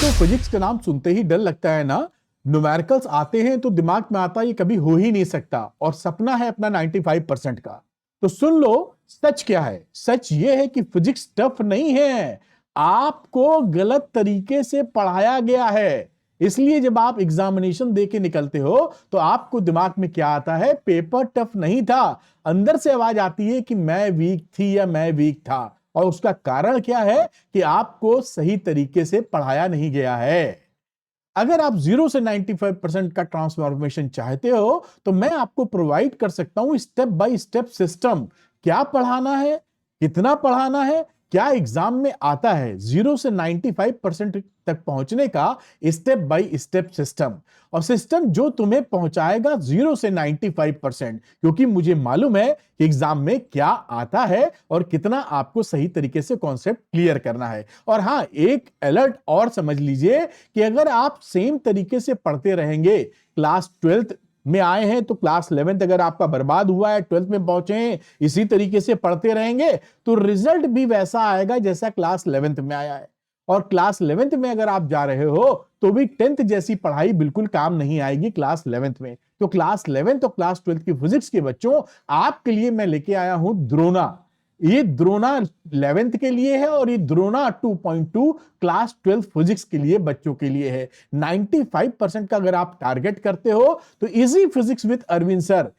तो फिजिक्स का नाम सुनते ही डर लगता है ना। न्यूमेरिकल्स आते हैं तो दिमाग में आता है ये कभी हो ही नहीं सकता, और सपना है अपना 95% का। तो सुन लो, सच क्या है। सच ये है कि फिजिक्स टफ नहीं है, आपको गलत तरीके से पढ़ाया गया है। इसलिए जब आप एग्जामिनेशन दे के निकलते हो तो आपको दिमाग में क्या आता है, पेपर टफ नहीं था। अंदर से आवाज आती है कि मैं वीक थी या मैं वीक था। और उसका कारण क्या है कि आपको सही तरीके से पढ़ाया नहीं गया है। अगर आप 0 से 95% का ट्रांसफॉर्मेशन चाहते हो तो मैं आपको प्रोवाइड कर सकता हूं स्टेप बाय स्टेप सिस्टम। क्या पढ़ाना है, कितना पढ़ाना है, क्या एग्जाम में आता है, 0 से 95% तक पहुंचने का स्टेप बाय स्टेप सिस्टम। और सिस्टम जो तुम्हें पहुंचाएगा 0 से 95%, क्योंकि मुझे मालूम है कि एग्जाम में क्या आता है और कितना आपको सही तरीके से कॉन्सेप्ट क्लियर करना है। और हां, एक अलर्ट और समझ लीजिए कि अगर आप सेम तरीके से पढ़ते रहेंगे, क्लास 12th में आए हैं तो क्लास 11th अगर आपका बर्बाद हुआ है, 12th में पहुंचे हैं, इसी तरीके से पढ़ते रहेंगे तो रिजल्ट भी वैसा आएगा जैसा क्लास 11th में आया है। और क्लास 11th में अगर आप जा रहे हो तो भी 10th जैसी पढ़ाई बिल्कुल काम नहीं आएगी क्लास 11th में। तो क्लास 11th और क्लास 12th की फिजिक्स के बच्चों, आपके लिए मैं लेके आया हूं द्रोणा। ये द्रोणा 11th के लिए है और ये द्रोणा 2.2 क्लास 12 फिजिक्स के लिए बच्चों के लिए है। 95% का अगर आप टारगेट करते हो तो easy physics with Arvind sir,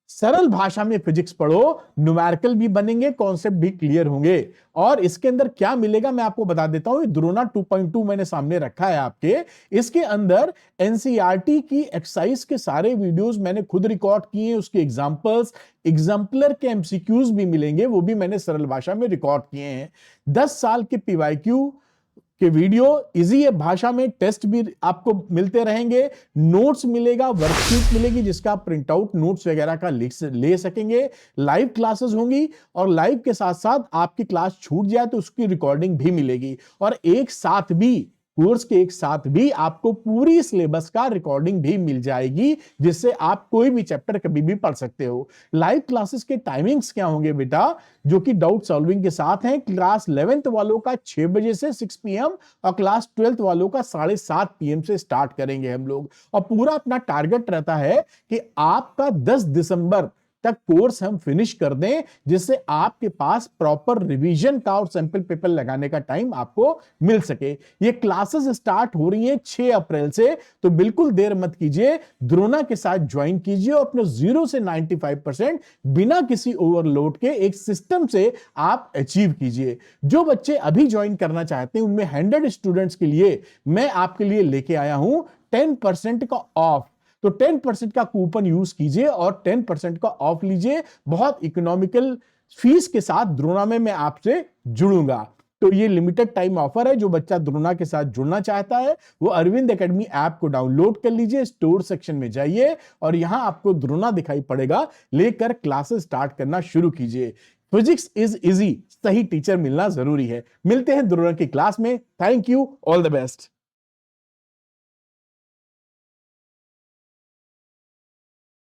सरल भाषा में फिजिक्स पढ़ो, न्यूमेरिकल भी बनेंगे, कॉन्सेप्ट भी क्लियर होंगे। और इसके अंदर क्या मिलेगा मैं आपको बता देता हूं। द्रोणा 2.2 मैंने सामने रखा है आपके। इसके अंदर एनसीईआरटी की एक्सरसाइज के सारे वीडियोस मैंने खुद रिकॉर्ड किए हैं, उसके एग्जांपल्स, एग्जाम्पलर के एमसीक्यूज भी मिलेंगे, वो भी मैंने सरल भाषा में रिकॉर्ड किए हैं। 10 साल के पीवाईक्यू कि वीडियो इजी भाषा में, टेस्ट भी आपको मिलते रहेंगे, नोट्स मिलेगा, वर्कशीट मिलेगी जिसका आप प्रिंट आउट नोट्स वगैरह का ले सकेंगे, लाइव क्लासेस होंगी और लाइव के साथ साथ आपकी क्लास छूट जाए तो उसकी रिकॉर्डिंग भी मिलेगी। और एक साथ भी कोर्स के एक साथ भी आपको पूरी सिलेबस का रिकॉर्डिंग भी मिल जाएगी, जिससे आप कोई भी चैप्टर कभी भी पढ़ सकते हो। लाइव क्लासेस के टाइमिंग्स क्या होंगे बेटा, जो कि डाउट सॉल्विंग के साथ हैं। क्लास 11th वालों का 6 बजे से 6 PM और क्लास 12th वालों का 7:30 PM से स्टार्ट करेंगे हम लोग। और पूरा अपना टारगेट रहता है कि आपका 10 दिसंबर तक कोर्स हम फिनिश कर दें, जिससे आपके पास प्रॉपर रिवीजन का और सैंपल पेपर लगाने का टाइम आपको मिल सके। ये क्लासेस स्टार्ट हो रही हैं 6 अप्रैल से, तो बिल्कुल देर मत कीजिए, द्रोणा के साथ ज्वाइन कीजिए और अपने 0 से 95% बिना किसी ओवरलोड के एक सिस्टम से आप अचीव कीजिए। जो बच्चे अभी ज्वाइन करना चाहते हैं उनमें 100 स्टूडेंट्स के लिए मैं आपके लिए लेके आया हूं 10% का ऑफ। तो 10% का कूपन यूज कीजिए और 10% का ऑफ लीजिए। बहुत इकोनॉमिकल फीस के साथ द्रोणा में मैं आपसे जुड़ूंगा। तो ये लिमिटेड टाइम ऑफर है। जो बच्चा द्रोणा के साथ जुड़ना चाहता है वो अरविंद एकेडमी ऐप को डाउनलोड कर लीजिए, स्टोर सेक्शन में जाइए और यहां आपको द्रोणा दिखाई पड़ेगा, लेकर क्लासेस स्टार्ट करना शुरू कीजिए। फिजिक्स इज इजी, सही टीचर मिलना जरूरी है। मिलते हैं द्रोणा की क्लास में। Thank you, all the best.